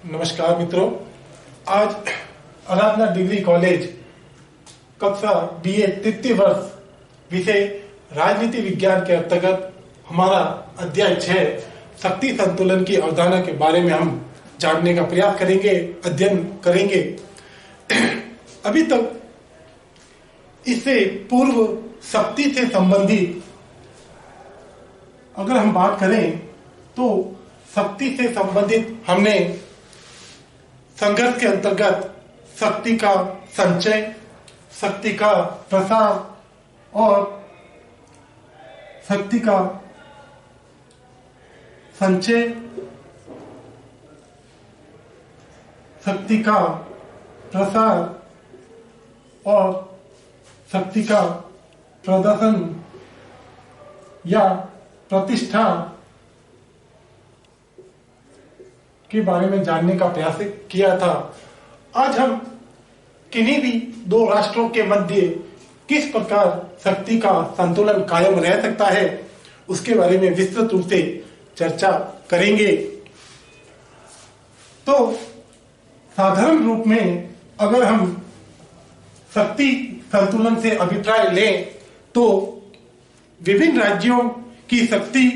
नमस्कार मित्रों, आज आराधना डिग्री कॉलेज कक्षा बीए तृतीय वर्ष विषय राजनीति विज्ञान के अंतर्गत हमारा अध्याय 6 शक्ति संतुलन की अवधारणा के बारे में हम जानने का प्रयास करेंगे, अध्ययन करेंगे। अभी तक इससे पूर्व शक्ति से संबंधित अगर हम बात करें तो शक्ति से संबंधित हमने संघर्ष के अंतर्गत शक्ति का संचय, शक्ति का प्रसार और शक्ति का संचय, शक्ति का प्रसार और शक्ति का प्रदर्शन या प्रतिष्ठा के बारे में जानने का प्रयास किया था। आज हम किन्हीं भी दो राष्ट्रों के मध्य किस प्रकार शक्ति का संतुलन कायम रह सकता है उसके बारे में विस्तृत रूप से चर्चा करेंगे। तो साधारण रूप में अगर हम शक्ति संतुलन से अभिप्राय लें तो विभिन्न राज्यों की शक्ति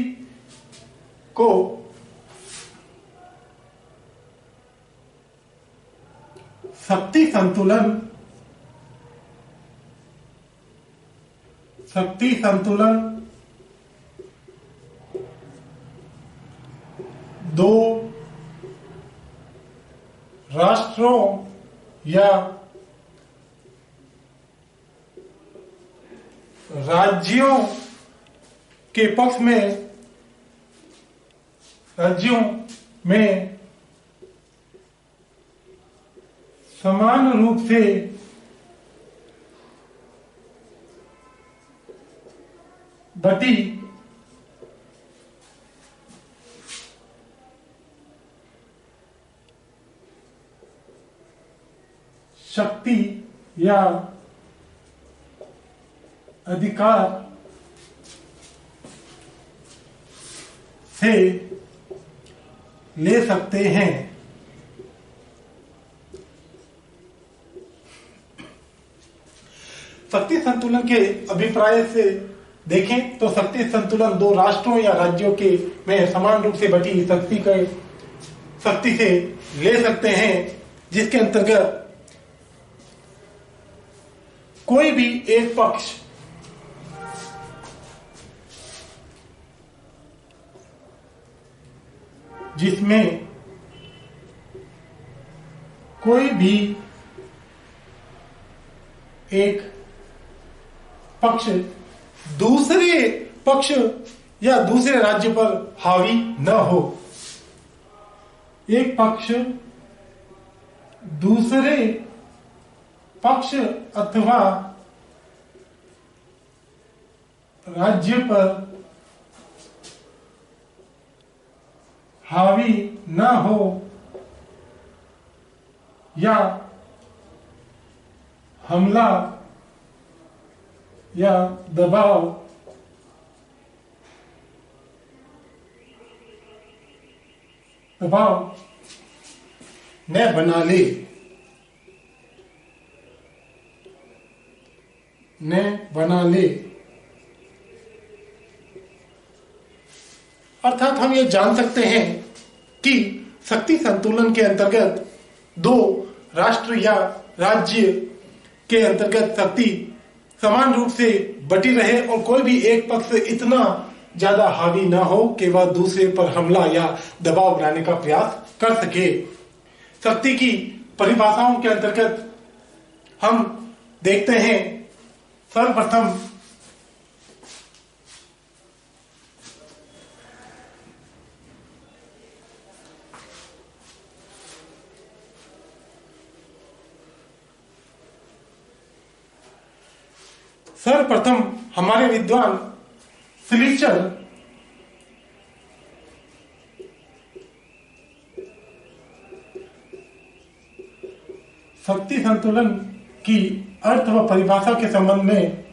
को शक्ति संतुलन दो राष्ट्रों या राज्यों के पक्ष में समान रूप से बटी शक्ति या अधिकार से ले सकते हैं। शक्ति संतुलन के अभिप्राय से देखें तो शक्ति संतुलन दो राष्ट्रों या राज्यों के में समान रूप से बटी शक्ति से ले सकते हैं, जिसके अंतर्गत कोई भी एक पक्ष जिसमें कोई भी एक पक्ष दूसरे पक्ष या दूसरे राज्य पर हावी न हो, एक पक्ष दूसरे पक्ष अथवा राज्य पर हावी न हो या हमला या दबाव न बना ले, अर्थात हम ये जान सकते हैं कि शक्ति संतुलन के अंतर्गत दो राष्ट्र या राज्य के अंतर्गत शक्ति समान रूप से बटी रहे और कोई भी एक पक्ष इतना ज्यादा हावी ना हो कि वह दूसरे पर हमला या दबाव बनाने का प्रयास कर सके। शक्ति की परिभाषाओं के अंतर्गत हम देखते हैं, सर्वप्रथम हमारे विद्वान सिलिचर शक्ति संतुलन की अर्थ व परिभाषा के संबंध में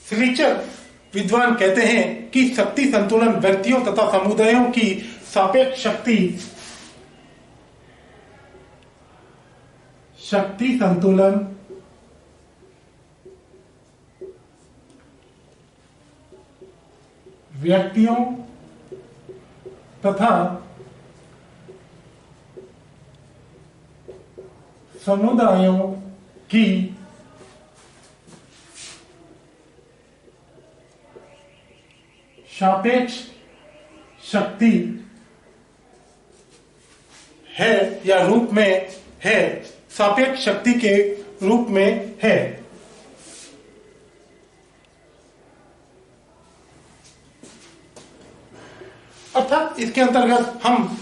सिलिचर विद्वान कहते हैं कि शक्ति संतुलन व्यक्तियों तथा समुदायों की सापेक्ष शक्ति संतुलन व्यक्तियों तथा समुदायों की सापेक्ष शक्ति है या रूप में है, सापेक्ष शक्ति के रूप में है। अर्थात इसके अंतर्गत हम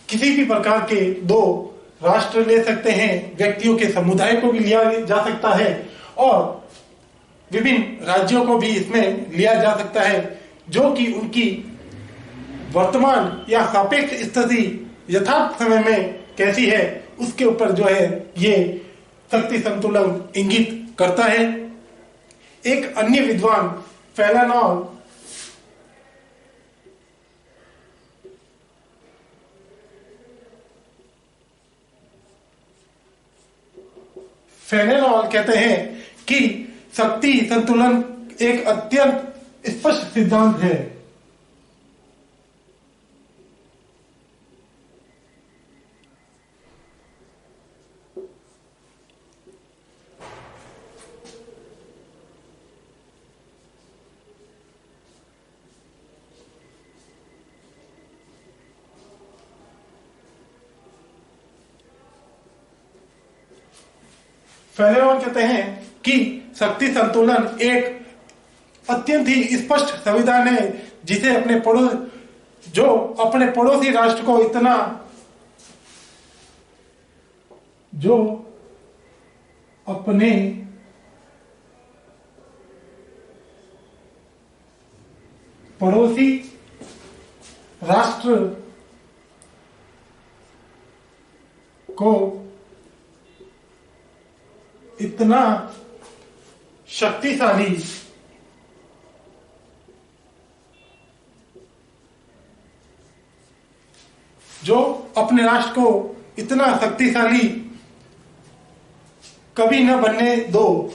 किसी भी प्रकार के दो राष्ट्र ले सकते हैं, व्यक्तियों के समुदाय को भी लिया जा सकता है और विभिन्न राज्यों को भी इसमें लिया जा सकता है, जो कि उनकी वर्तमान या सापेक्ष स्थिति यथार्थ समय में कैसी है उसके ऊपर जो है ये शक्ति संतुलन इंगित करता है। एक अन्य विद्वान फेनेलॉल कहते हैं कि शक्ति संतुलन एक अत्यंत स्पष्ट सिद्धांत है। फेनेलॉल कहते हैं कि शक्ति संतुलन एक अत्यंत ही स्पष्ट संविधान है जिसे अपने पड़ोसी राष्ट्र को जो अपने पड़ोसी राष्ट्र को इतना शक्तिशाली जो अपने राष्ट्र को इतना शक्तिशाली कभी न बनने दो,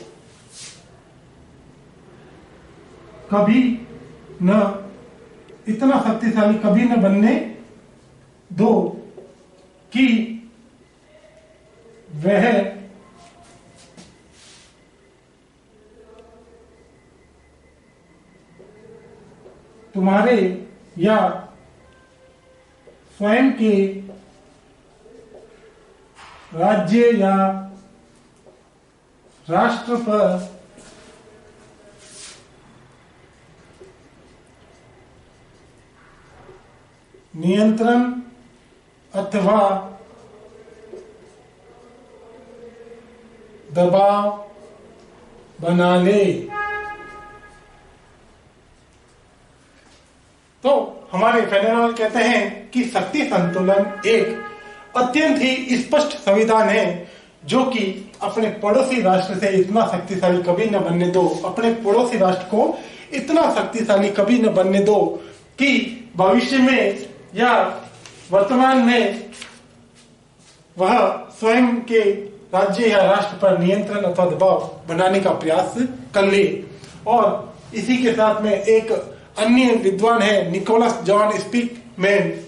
इतना शक्तिशाली कभी न बनने दो कि वह तुम्हारे या स्वयं के राज्य या राष्ट्र पर नियंत्रण अथवा दबाव बना ले। तो हमारे फेनेलॉल कहते हैं कि शक्ति संतुलन एक अत्यंत ही स्पष्ट संविधान है जो कि अपने पड़ोसी राष्ट्र से इतना शक्तिशाली कभी न बनने दो, अपने पड़ोसी राष्ट्र को इतना शक्तिशाली कभी न बनने दो कि भविष्य में या वर्तमान में वह स्वयं के राज्य या राष्ट्र पर नियंत्रण अथवा दबाव बनाने का प्रयास कर ले। और इसी के साथ में एक अन्य विद्वान है Nicholas John Speakman,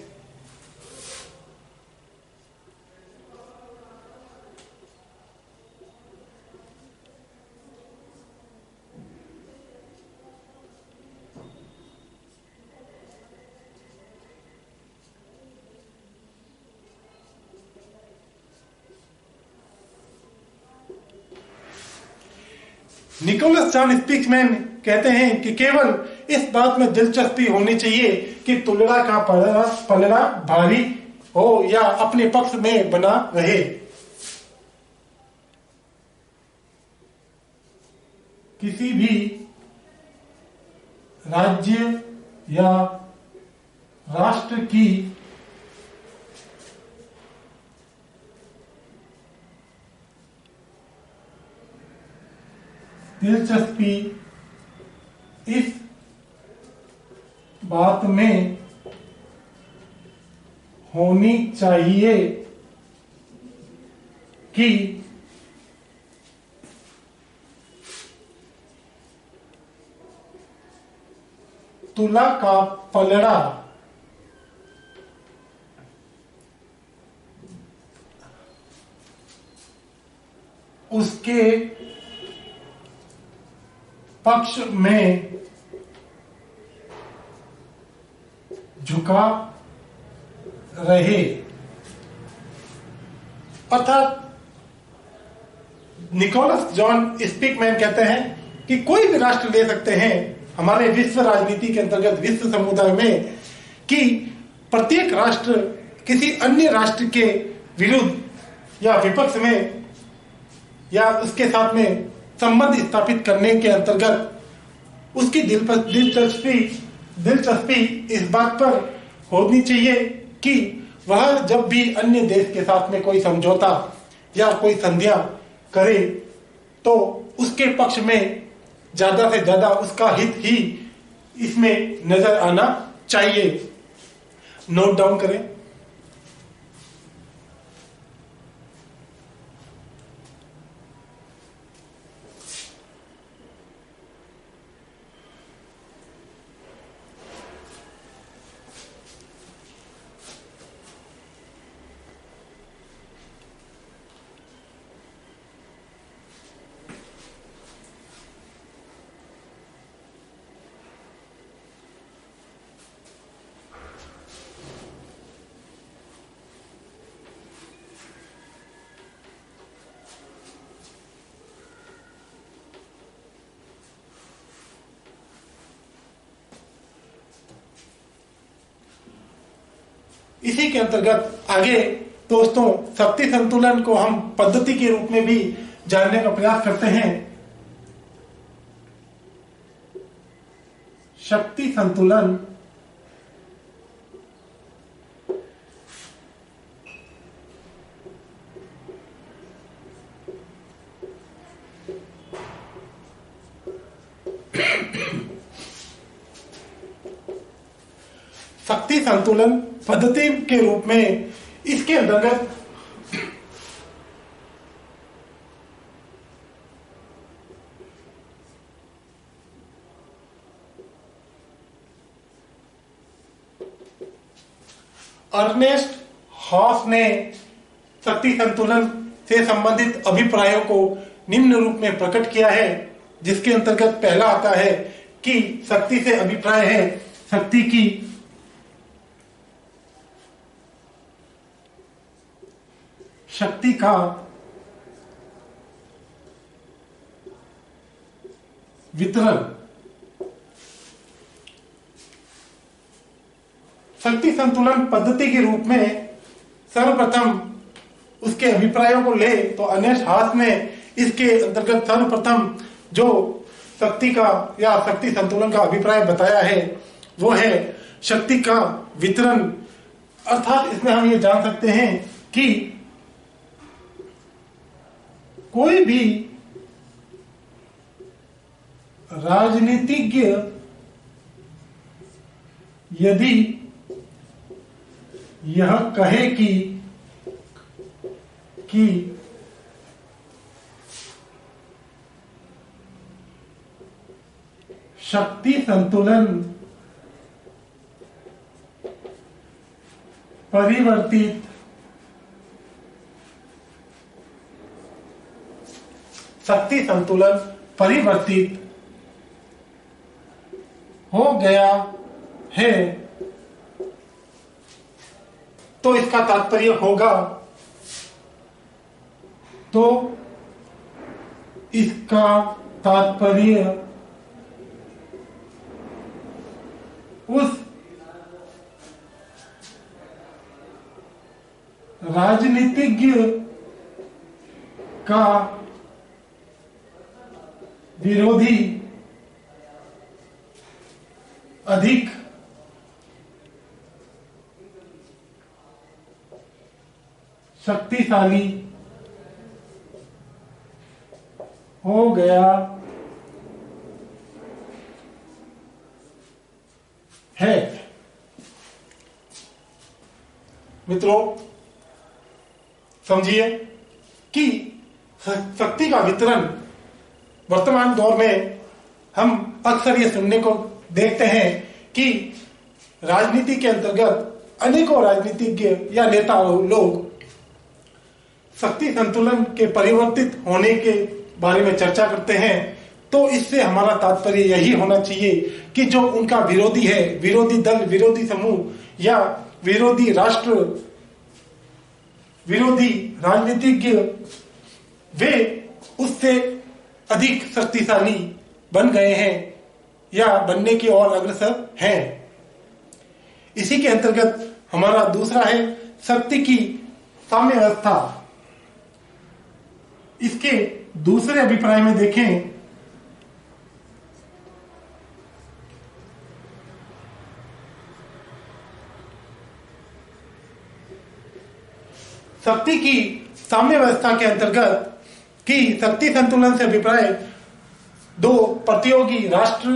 Nicholas John Speakman कहते हैं कि केवल इस बात में दिलचस्पी होनी चाहिए कि तुलना का पलड़ा भारी हो या अपने पक्ष में बना रहे। किसी भी राज्य या राष्ट्र की दिलचस्पी इस बात में होनी चाहिए कि तुला का पलड़ा उसके पक्ष में झुका रहे। अर्थात निकोलस जॉन स्पीकमैन कहते हैं कि कोई भी राष्ट्र ले सकते हैं हमारे विश्व राजनीति के अंतर्गत, विश्व समुदाय में, कि प्रत्येक राष्ट्र किसी अन्य राष्ट्र के विरुद्ध या विपक्ष में या उसके साथ में संबंध स्थापित करने के अंतर्गत उसकी दिलचस्पी इस बात पर होनी चाहिए कि वह जब भी अन्य देश के साथ में कोई समझौता या कोई संधियां करे तो उसके पक्ष में ज्यादा से ज्यादा उसका हित ही इसमें नजर आना चाहिए। नोट डाउन करें। इसी के अंतर्गत आगे दोस्तों शक्ति संतुलन को हम पद्धति के रूप में भी जानने का प्रयास करते हैं। शक्ति संतुलन शक्ति संतुलन पद्धति के रूप में इसके अंतर्गत अर्नेस्ट हॉस ने शक्ति संतुलन से संबंधित अभिप्रायों को निम्न रूप में प्रकट किया है, जिसके अंतर्गत पहला आता है कि शक्ति से अभिप्राय है शक्ति की शक्ति का वितरण। शक्ति संतुलन पद्धति के रूप में सर्वप्रथम उसके अभिप्रायों को ले तो अर्नेस्ट हॉस ने इसके अंतर्गत सर्वप्रथम जो शक्ति का या शक्ति संतुलन का अभिप्राय बताया है वो है शक्ति का वितरण। अर्थात इसमें हम ये जान सकते हैं कि कोई भी राजनीतिज्ञ यदि यह कहे कि शक्ति संतुलन परिवर्तित शक्ति संतुलन परिवर्तित हो गया है तो इसका तात्पर्य होगा उस राजनीतिज्ञ का विरोधी अधिक शक्तिशाली हो गया है। मित्रों, समझिए कि शक्ति का वितरण वर्तमान दौर में हम अक्सर ये सुनने को देखते हैं कि राजनीति के अंतर्गत अनेकों राजनीतिज्ञ या नेता लोग शक्ति संतुलन के परिवर्तित होने के बारे में चर्चा करते हैं। तो इससे हमारा तात्पर्य यही होना चाहिए कि जो उनका विरोधी है, विरोधी दल, विरोधी समूह या विरोधी राष्ट्र, विरोधी राजनीतिज्ञ, वे उससे अधिक शक्तिशाली बन गए हैं या बनने की ओर अग्रसर हैं। इसी के अंतर्गत हमारा दूसरा है शक्ति की साम्य व्यवस्था। इसके दूसरे अभिप्राय में देखें शक्ति की साम्य व्यवस्था के अंतर्गत कि शक्ति संतुलन से अभिप्राय दो प्रतियोगी राष्ट्र,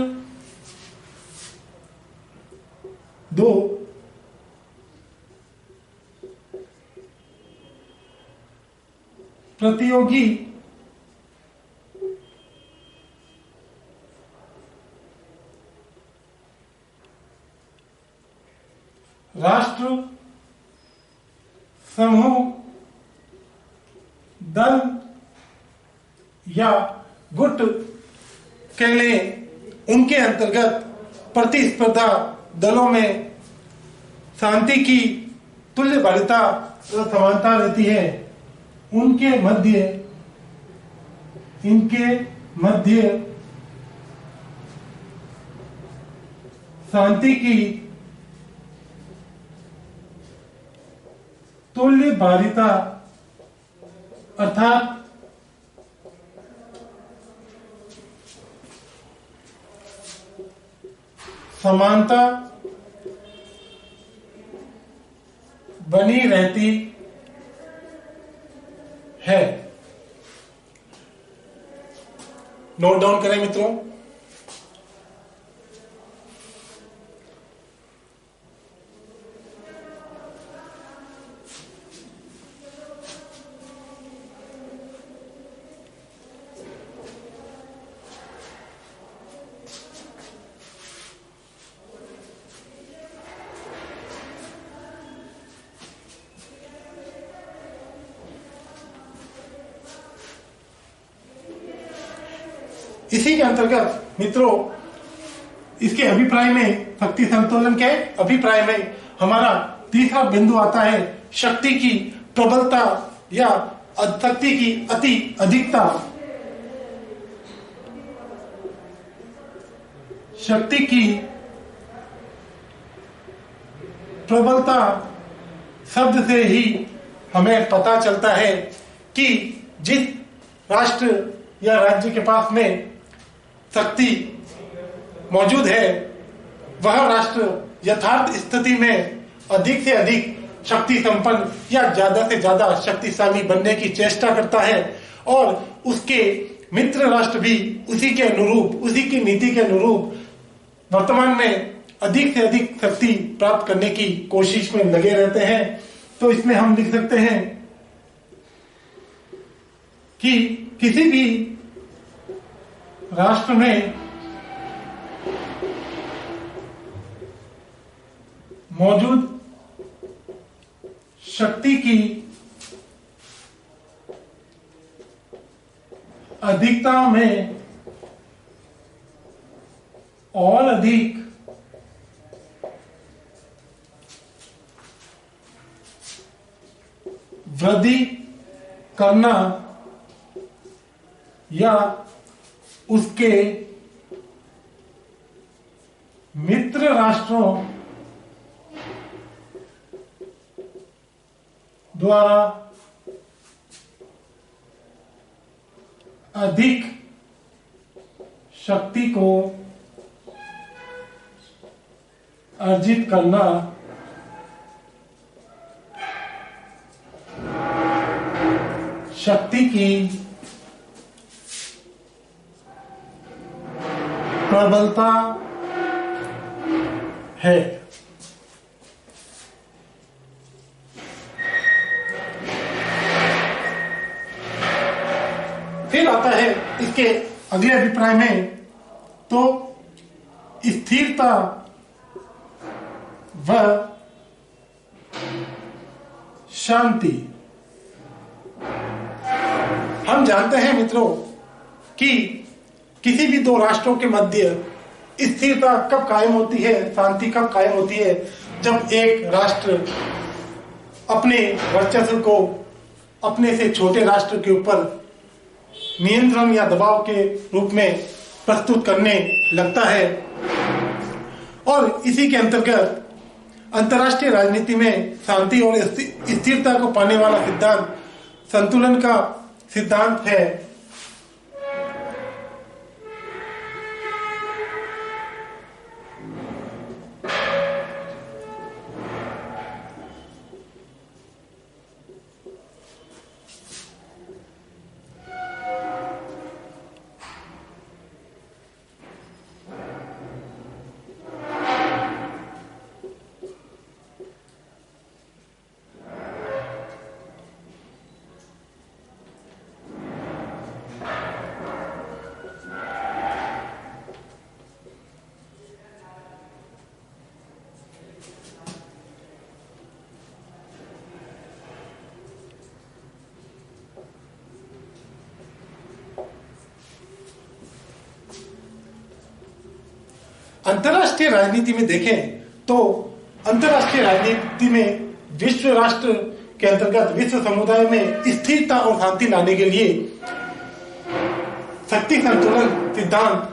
दो प्रतियोगी राष्ट्र, समूह, दल या गुट कह लें, उनके अंतर्गत प्रतिस्पर्धा दलों में शांति की तुल्यबद्धता और समानता रहती है। इनके मध्य शांति की तुल्यबद्धता अर्थात समानता बनी रहती है। नोट डाउन करें मित्रों। इसी के अंतर्गत मित्रों, इसके अभिप्राय में, शक्ति संतुलन के अभिप्राय में हमारा तीसरा बिंदु आता है शक्ति की प्रबलता या शक्ति की अति अधिकता। शक्ति की प्रबलता शब्द से ही हमें पता चलता है कि जिस राष्ट्र या राज्य के पास में शक्ति मौजूद है, वह राष्ट्र यथार्थ स्थिति में अधिक से अधिक शक्ति संपन्न या ज्यादा से ज्यादा शक्तिशाली बनने की चेष्टा करता है और उसके मित्र राष्ट्र भी उसी के अनुरूप, उसी की नीति के अनुरूप वर्तमान में अधिक से अधिक शक्ति प्राप्त करने की कोशिश में लगे रहते हैं। तो इसमें हम लिख सकते हैं कि किसी भी राष्ट्र में मौजूद शक्ति की अधिकता में और अधिक वृद्धि करना या उसके मित्र राष्ट्रों द्वारा अधिक शक्ति को अर्जित करना शक्ति की प्रबलता है। फिर आता है इसके अगले अभिप्राय में, तो स्थिरता व शांति। हम जानते हैं मित्रों कि किसी भी दो राष्ट्रों के मध्य स्थिरता कब कायम होती है, शांति कब कायम होती है, जब एक राष्ट्र अपने वर्चस्व को अपने से छोटे राष्ट्र के ऊपर नियंत्रण या दबाव के रूप में प्रस्तुत करने लगता है। और इसी के अंतर्गत अंतर्राष्ट्रीय राजनीति में शांति और स्थिरता को पाने वाला सिद्धांत संतुलन का सिद्धांत है। अंतर्राष्ट्रीय राजनीति में देखें तो अंतर्राष्ट्रीय राजनीति में विश्व राष्ट्र के अंतर्गत विश्व समुदाय में स्थिरता और शांति लाने के लिए शक्ति संतुलन सिद्धांत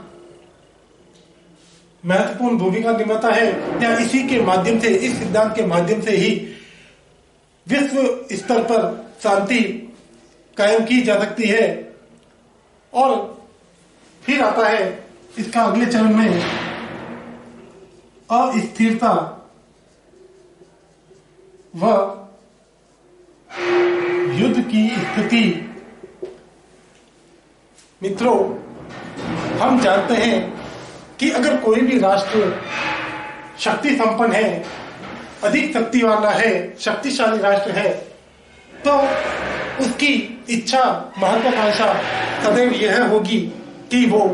महत्वपूर्ण भूमिका निभाता है। या इसी के माध्यम से, इस सिद्धांत के माध्यम से ही विश्व स्तर पर शांति कायम की जा सकती है। और फिर आता है इसका अगले चरण में अस्थिरता व युद्ध की स्थिति। मित्रों, हम जानते हैं कि अगर कोई भी राष्ट्र शक्ति संपन्न है, अधिक शक्ति वाला है, शक्तिशाली राष्ट्र है, तो उसकी इच्छा, महत्वाकांक्षा सदैव यह होगी कि वो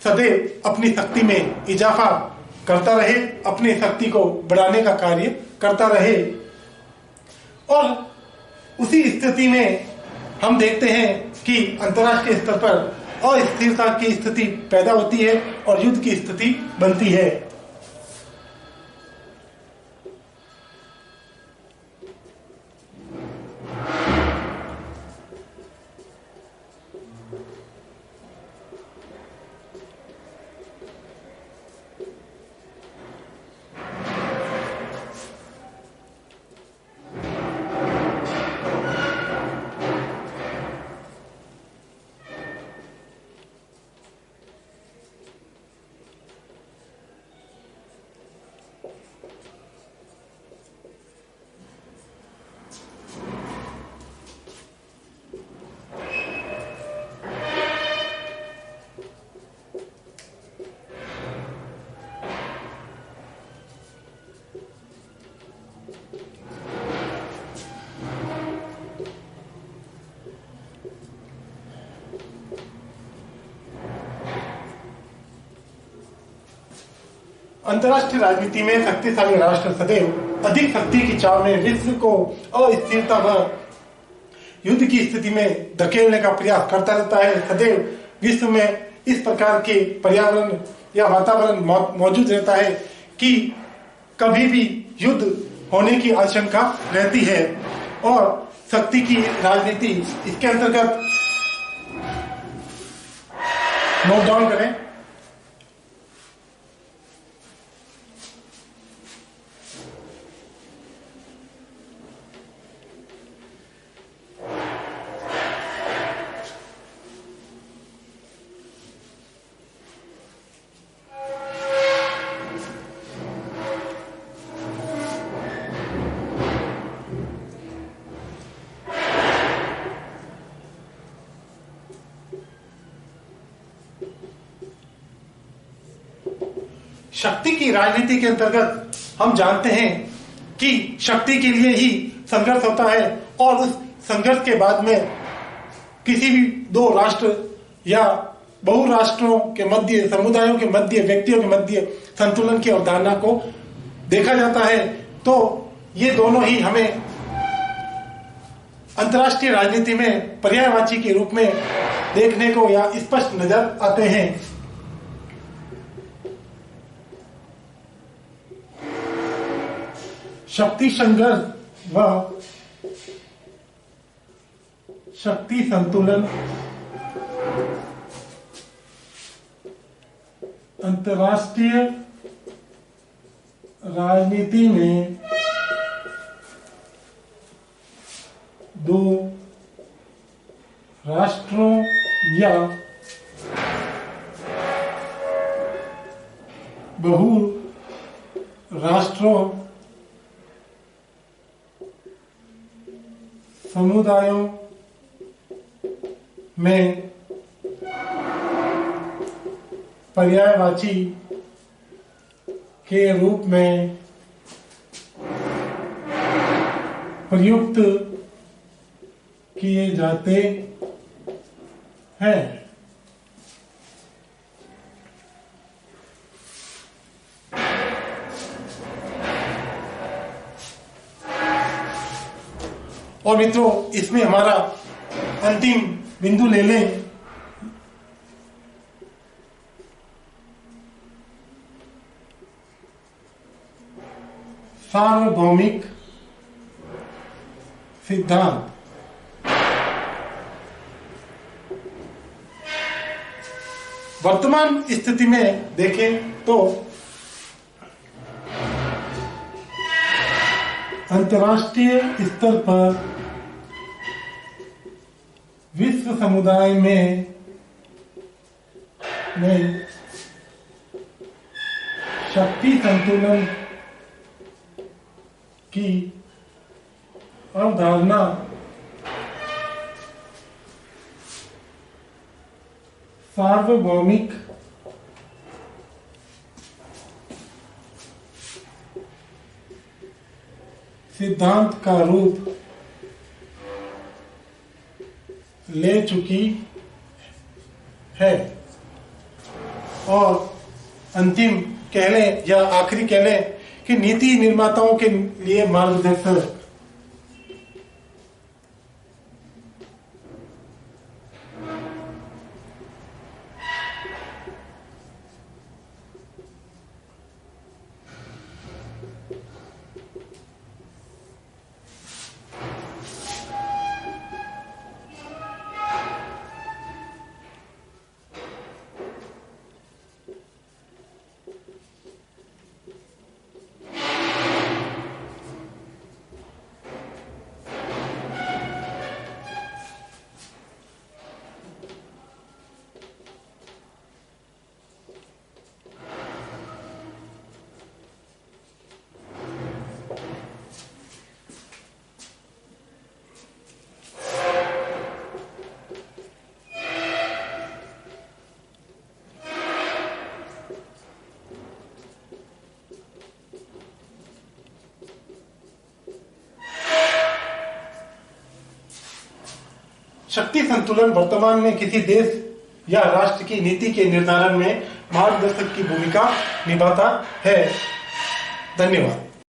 सदैव अपनी शक्ति में इजाफा करता रहे, अपनी शक्ति को बढ़ाने का कार्य करता रहे। और उसी स्थिति में हम देखते हैं कि अंतर्राष्ट्रीय स्तर पर अस्थिरता की स्थिति पैदा होती है और युद्ध की स्थिति बनती है। अंतर्राष्ट्रीय राजनीति में शक्तिशाली राष्ट्र सदैव अधिक शक्ति की चाव में विश्व को अस्थिरता व युद्ध की स्थिति में धकेलने का प्रयास करता रहता है। सदैव विश्व में इस प्रकार के पर्यावरण या वातावरण मौजूद रहता है कि कभी भी युद्ध होने की आशंका रहती है। और शक्ति की राजनीति, इसके अंतर्गत नोट डाउन करें, शक्ति की राजनीति के अंतर्गत हम जानते हैं कि शक्ति के लिए ही संघर्ष होता है और उस संघर्ष के बाद में किसी भी दो राष्ट्र या बहुराष्ट्रों के मध्य, समुदायों के मध्य, व्यक्तियों के मध्य संतुलन की अवधारणा को देखा जाता है। तो ये दोनों ही हमें अंतर्राष्ट्रीय राजनीति में पर्यायवाची के रूप में देखने को या स्पष्ट नजर आते हैं। शक्ति संघर्ष व शक्ति संतुलन अंतर्राष्ट्रीय राजनीति में दो राष्ट्रों या बहु राष्ट्रों, समुदायों में पर्यायवाची के रूप में प्रयुक्त किए जाते हैं। और मित्रों, इसमें हमारा अंतिम बिंदु ले लें। सार्वभौमिक सिद्धांत। वर्तमान स्थिति में देखें तो अंतर्राष्ट्रीय स्तर पर विश्व समुदाय में शक्ति संतुलन की अवधारणा सार्वभौमिक सिद्धांत का रूप ले चुकी है। और अंतिम कह लें या आखिरी कह लें कि नीति निर्माताओं के लिए मार्गदर्शक शक्ति संतुलन वर्तमान में किसी देश या राष्ट्र की नीति के निर्धारण में मार्गदर्शक की भूमिका निभाता है। धन्यवाद।